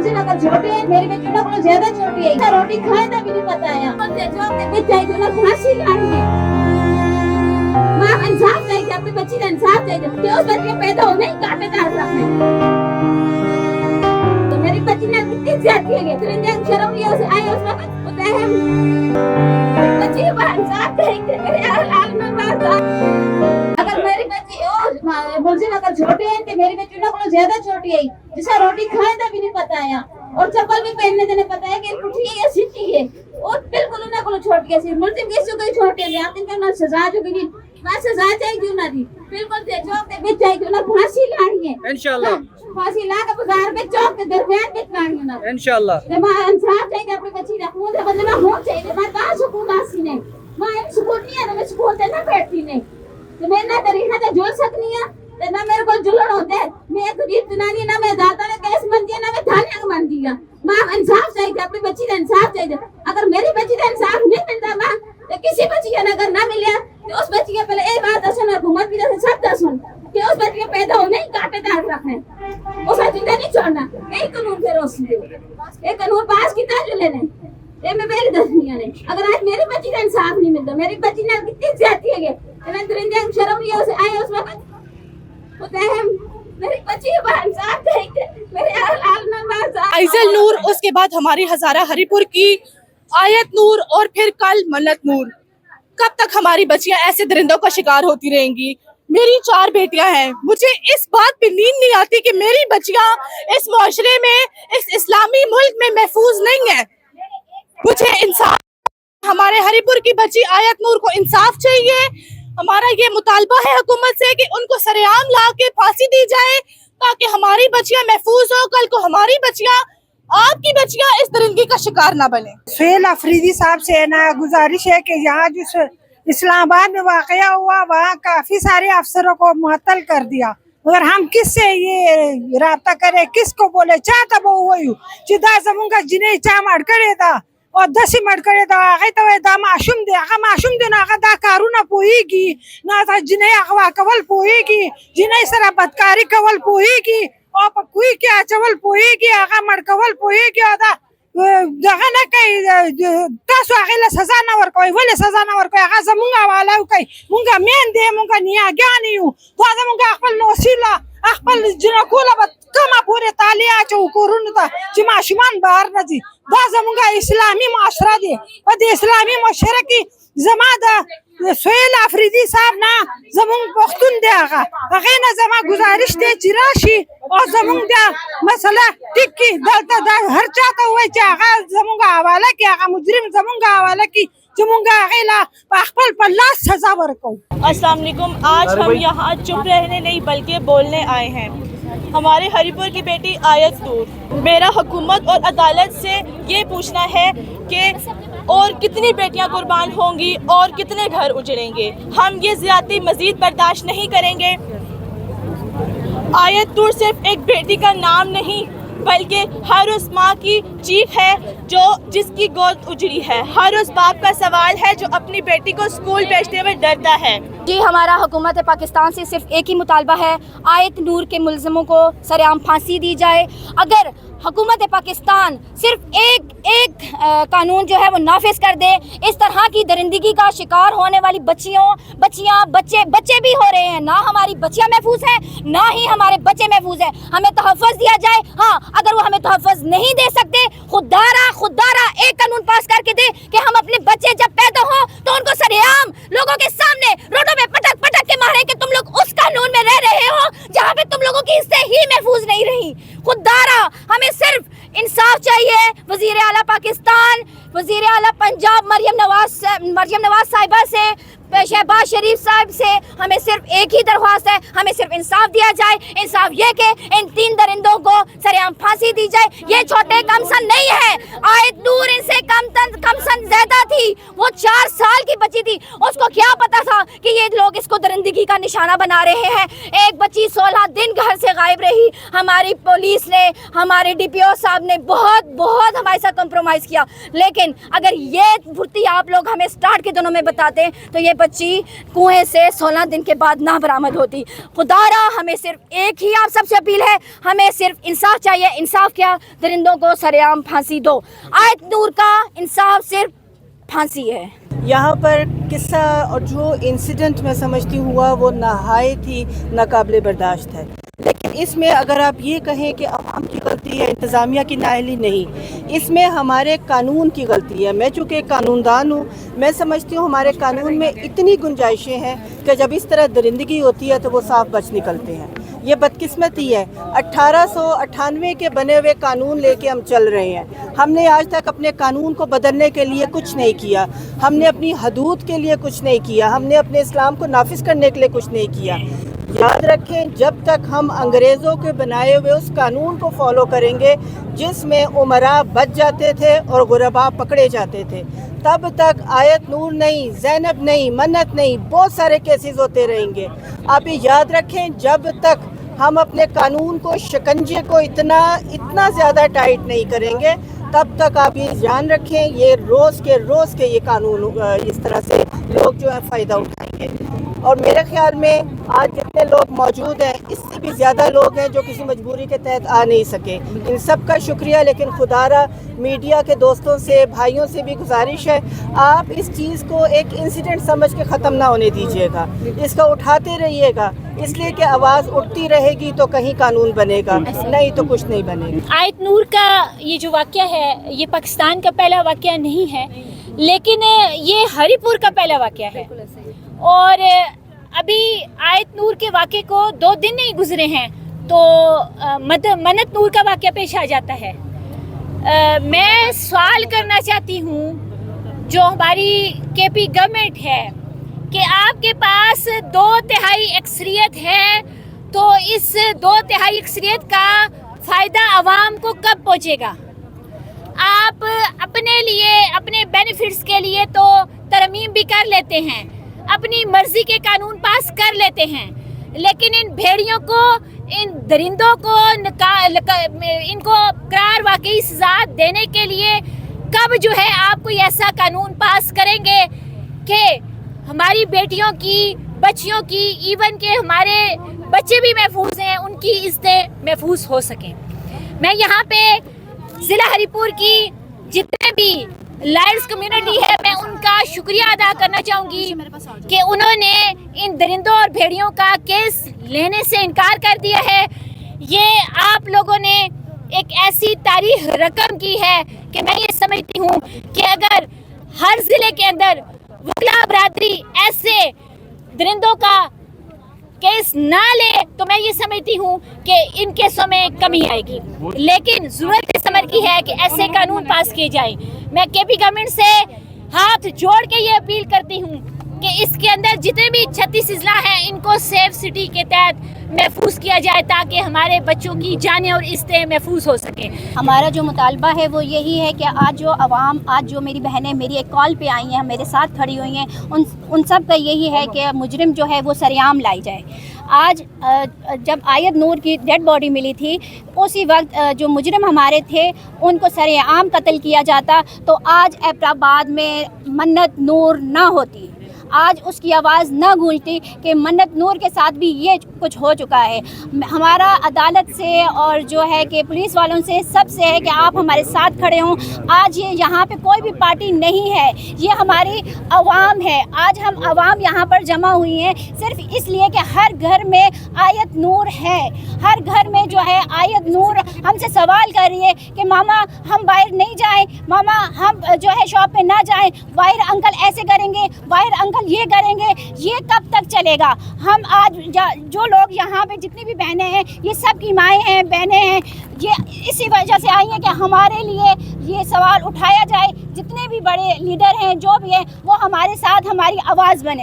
मुझे अगर छोटे हैं मेरे बच्चों ना को ज्यादा छोटी है रोटी खाए ना भी नहीं बताया जो अपने बच्चे को ना फांसी लाएंगे माँ इंसाफ चाहिए अपने बच्ची का इंसाफ चाहिए कि उस बच्चे पैदा होने ही कांटेदार रखने तो मेरी बच्ची ने कितनी ज्यादती है तो शर्म नहीं उसे आए उस वक्त होता है बच्ची को इंसाफ चाहिए मेरे हाल में बात अगर मेरी बच्ची मुझे अगर छोटे हैं तो मेरी बच्ची ना को ज्यादा छोटी है जिसका रोटी खाए ना भी नहीं बताया और चप्पल भी पहनने देने बताया कि उठी है या सीटी है और बिल्कुल ना को छोटी है मुझे किसी को छोटे हैं आते हैं ना सजा जो कि ना सजा चाहिए क्यों ना दी बिल्कुल दे जो के बीच चाहिए ना फांसी लानी है इंशाल्लाह फांसी ला के बाजार में चौक के दरमियान बिठानी है ना इंशाल्लाह मैं इंसाफ चाहिए अपनी बच्ची रखूं तो बदले में हो चाहिए मैं कहां सुकून आसी नहीं मैं सुकून नहीं है मैं सुकून से ना बैठती नहीं तो मैं ना तरीका से जोड़ सकनी है तो ना मेरे को जुलड़ होते है मैं एक गरीब जनानी ना मैं दाता ने केस मन दिया ना मैं थाने का मन दिया मां इंसाफ चाहिए अपनी बच्ची का इंसाफ चाहिए अगर मेरी बच्ची का इंसाफ नहीं मिलता मां तो किसी बच्ची का अगर ना मिले तो उस बच्ची के पहले एक बात सुन हुकूमत की तरफ से सब सुन कि उस बच्ची के पैदा होने ही कांटेदार रखने उसे जिंदा नहीं छोड़ना यही कानून के रोशनी ये कानून पास कितना जो लेने ये मैं मेरी दसनिया ने अगर आज मेरी बच्ची का इंसाफ नहीं मिलता मेरी बच्ची ने कितनी ज्यादती है मैं दरिंदे शर्म नहीं उसे आए उस वक्त होता है मेरी बच्ची को इंसाफ चाहिए मेरे हाल में बात आइजल नूर, उसके बाद हमारी हजारा हरिपुर की आयत नूर और फिर कल मन्नत नूर। कब तक हमारी बच्चियां ऐसे दरिंदों का शिकार होती रहेंगी? मेरी 4 बेटियां हैं, मुझे इस बात पे नींद नहीं आती कि मेरी बच्चियां इस मुआशरे में, इस इस्लामी मुल्क में महफूज नहीं है। मुझे इंसाफ, हमारे हरिपुर की बच्ची आयत नूर को इंसाफ चाहिए। हमारा ये मुतालबा है हुकूमत से कि उनको सरेआम ला के फांसी दी जाए ताकि हमारी बच्चियां महफूज हो, कल को हमारी बच्चियां, आपकी बच्चियां इस दरिंदगी का शिकार ना बने। सुहेल अफरीदी साहब से ना गुजारिश है कि यहाँ जो इस्लामाबाद में वाकया हुआ वहाँ काफी सारे अफसरों को मुअत्तल कर दिया, मगर हम किससे ये राब्ता करें, किसको बोले? चाहता वो वही चिदा जमुंगा जिन्हें चाम अड़कड़े था और 10 मड़कड़े था आगे तो दा माशूम दे ना आगे दा कारूना पोएगी ना था जिन्हें अगवा कवल पोएगी जिन्हें सरा बदकारी कवल पोएगी और कोई क्या चवल पोएगी आगा मड़कवल पोएगी आदा जगह ना कहीं तासु आगे सजा ना वर कोई वाले सजा ना वर कोई आगा जमुंगा वाला कोई मुंगा मेन दे मुंगा निया ज्ञानी हूँ तो आजा मुंगा अकबल नौसीला अकबल जिनकोला बत कमा पूरे तालिया चो कोरुन था जिमा शुमान बाहर न जी दाजा मुंगा इस्लामी माशरा दे और इस्लामी माशरा की जमादा सुहेल अफरीदी साहब ना जमुंग पख्तून दे आगा अगे ना जमा गुजारिश दे चिराशी और जमुंग दे मसला टिक्की दलता दा हर चाहता हुए चागा जमुंगा हवाला की आगा मुजरिम जमुंगा हवाला की जमुंगा अगेला पाखपल पल्ला सजा वर्को। अस्सलाम वालेकुम, आज हम यहाँ चुप रहने नहीं बल्कि बोलने आए हैं। हमारे हरिपुर की बेटी आयत नूर, मेरा हुकूमत और अदालत से ये पूछना है कि और कितनी बेटियां कुर्बान होंगी और कितने घर उजड़ेंगे। हम ये ज़्यादती मज़ीद बर्दाश्त नहीं करेंगे। आयत नूर सिर्फ एक बेटी का नाम नहीं बल्कि हर उस माँ की चीख है जो जिसकी गोद उजड़ी है, हर उस बाप का सवाल है जो अपनी बेटी को स्कूल भेजते हुए डरता है। जी, हमारा हुकूमत पाकिस्तान से सिर्फ एक ही मुतालबा है, आयत नूर के मुल्ज़िमों को सरेआम फांसी दी जाए। अगर हुकूमत पाकिस्तान सिर्फ एक कानून जो है वो नाफिज कर दे, इस तरह की दरिंदगी का शिकार होने वाली बच्चे भी हो रहे हैं। ना हमारी बच्चियां महफूज हैं, ना ही हमारे बच्चे महफूज हैं। हमें तहफ़्फ़ुज़ दिया जाए। हाँ, अगर वो हमें तहफ़्फ़ुज़ नहीं दे सकते, खुदारा एक कानून पास करके दे कि हम अपने बच्चे जब पैदा हो तो उनको सरेआम लोगों के सामने रोडों पे पटक के मारे कि तुम लोग उस कानून में रह रहे हो जहाँ पे तुम लोगों की हिस्से ही महफूज नहीं रही। खुदारा हमें सिर्फ इंसाफ चाहिए। वज़ीर आला पाकिस्तान, वज़ीर आला पंजाब मरियम नवाज साहिबा से, शहबाज शरीफ साहब से हमें सिर्फ एक ही दरख्वास्त है, हमें सिर्फ इंसाफ दिया जाए। इंसाफ ये कि इन 3 दरिंदों को सरेआम फांसी दी जाए। ये छोटे कमसन नहीं है, आयत नूर इनसे कमसन ज्यादा थी। वो 4 साल की बच्ची थी, उसको क्या पता था कि ये लोग इसको दरिंदगी का निशाना बना रहे हैं। एक बच्ची 16 दिन घर से गायब रही। हमारी पुलिस ने, हमारे DPO साहब ने बहुत हमारे साथ कॉम्प्रोमाइज़ किया। लेकिन अगर ये फुर्ती आप लोग हमें स्टार्ट के दिनों में बताते तो ये बच्ची कुएं से 16 दिन के बाद ना बरामद होती। खुदारा हमें सिर्फ एक ही आप सबसे अपील है, हमें सिर्फ इंसाफ चाहिए। इंसाफ क्या, दरिंदों को सरेआम फांसी दो। आयत नूर का इंसाफ सिर्फ फांसी है। यहाँ पर किस्सा और जो इंसिडेंट मैं समझती हुआ वो नहायत ही नाकाबिले बर्दाश्त है, लेकिन इसमें अगर आप ये कहें कि अवाम की गलती है, इंतज़ामिया की नाअहली, नहीं, इसमें हमारे कानून की गलती है। मैं चूँकि एक कानूनदान हूँ, मैं समझती हूँ हमारे कानून में इतनी गुंजाइशें हैं कि जब इस तरह दरिंदगी होती है तो वो साफ बच निकलते हैं। ये बदकिस्मती है, 1898 के बने हुए कानून लेके हम चल रहे हैं। हमने आज तक अपने कानून को बदलने के लिए कुछ नहीं किया, हमने अपनी हदूद के लिए कुछ नहीं किया, हमने अपने इस्लाम को नाफिज करने के लिए कुछ नहीं किया। याद रखें, जब तक हम अंग्रेज़ों के बनाए हुए उस कानून को फॉलो करेंगे जिसमें उमरा बच जाते थे और गुरबा पकड़े जाते थे, तब तक आयत नूर नहीं, ज़ैनब नहीं, मन्नत नहीं, बहुत सारे केसेस होते रहेंगे। आप ये याद रखें, जब तक हम अपने कानून को, शिकंजे को इतना ज़्यादा टाइट नहीं करेंगे, तब तक आप ये ध्यान रखें, ये रोज़ के ये कानून इस तरह से लोग जो है फ़ायदा उठाएंगे। और मेरे ख्याल में आज जितने लोग मौजूद हैं, इससे भी ज़्यादा लोग हैं जो किसी मजबूरी के तहत आ नहीं सके। इन सब का शुक्रिया, लेकिन खुदारा मीडिया के दोस्तों से, भाइयों से भी गुजारिश है, आप इस चीज़ को एक इंसिडेंट समझ के ख़त्म ना होने दीजिएगा, इसका उठाते रहिएगा, इसलिए कि आवाज़ उठती रहेगी तो कहीं कानून बनेगा, नहीं तो कुछ नहीं बनेगा। आयत नूर का ये जो वाक़या है, ये पाकिस्तान का पहला वाक़या नहीं है, लेकिन ये हरीपुर का पहला वाक़या है। और अभी आयत नूर के वाक़े को 2 दिन नहीं गुजरे हैं तो मन्नत नूर का वाक़या पेश आ जाता है। मैं सवाल करना चाहती हूँ जो हमारी केपी गवर्नमेंट है कि आपके पास 2/3 अक्सरियत है, तो इस 2/3 अक्सरियत का फ़ायदा आवाम को कब पहुँचेगा? आप अपने लिए, अपने बेनिफिट्स के लिए तो तरमीम भी कर लेते हैं, अपनी मर्जी के कानून पास कर लेते हैं, लेकिन इन भेड़ियों को, इन दरिंदों को इनको करार वाकई सजा देने के लिए कब जो है आप कोई ऐसा कानून पास करेंगे कि हमारी बेटियों की, बच्चियों की, इवन के हमारे बच्चे भी महफूज हैं, उनकी इज्जतें महफूज हो सकें। मैं यहाँ पे ज़िला हरीपुर की जितने भी लायर्स कम्युनिटी है, मैं उनका शुक्रिया अदा करना चाहूँगी कि उन्होंने इन दरिंदों और भेड़ियों का केस लेने से इनकार कर दिया है। ये आप लोगों ने एक ऐसी तारीख रकम की है कि मैं ये समझती हूँ कि अगर हर ज़िले के अंदर वकला बरादरी ऐसे दरिंदों का केस ना ले तो मैं ये समझती हूँ कि इन केसों में कमी आएगी। लेकिन ज़रूरत इस अमर की है कि ऐसे कानून पास किए जाएं। मैं केपी गवर्नमेंट से हाथ जोड़ के ये अपील करती हूँ कि इसके अंदर जितने भी 36 अजला हैं, इनको सेफ सिटी के तहत महफूज किया जाए ताकि हमारे बच्चों की जानें और इज्जतें महफूज हो सकें। हमारा जो मुतालबा है वो यही है कि आज जो अवाम, आज जो मेरी बहनें मेरी एक कॉल पे आई हैं, मेरे साथ खड़ी हुई हैं, उन सब का यही है कि मुजरिम जो है वो सरेआम लाई जाए। आज जब आयत नूर की डेड बॉडी मिली थी, उसी वक्त जो मुजरिम हमारे थे उनको सरेआम कत्ल किया जाता तो आज एबटाबाद में मन्नत नूर ना होती, आज उसकी आवाज़ न गूंजती कि मन्नत नूर के साथ भी ये कुछ हो चुका है। हमारा अदालत से और जो है कि पुलिस वालों से सबसे है कि आप हमारे साथ खड़े हों। आज ये यहाँ पे कोई भी पार्टी नहीं है, ये हमारी आवाम है। आज हम आवाम यहाँ पर जमा हुई हैं सिर्फ इसलिए कि हर घर में आयत नूर है, हर घर में जो है आयत नूर हमसे सवाल कर रही है कि मामा हम बाहर नहीं जाएं, मामा हम जो है शॉप पे ना जाएं, बाहर अंकल ऐसे करेंगे, बाहर अंकल ये करेंगे। ये कब तक चलेगा? हम आज जो लोग यहाँ पे जितनी भी बहनें हैं, ये सब की माएँ हैं, बहनें हैं, ये इसी वजह से आई हैं कि हमारे लिए ये सवाल उठाया जाए। जितने भी बड़े लीडर हैं, जो भी हैं, वो हमारे साथ हमारी आवाज़ बने।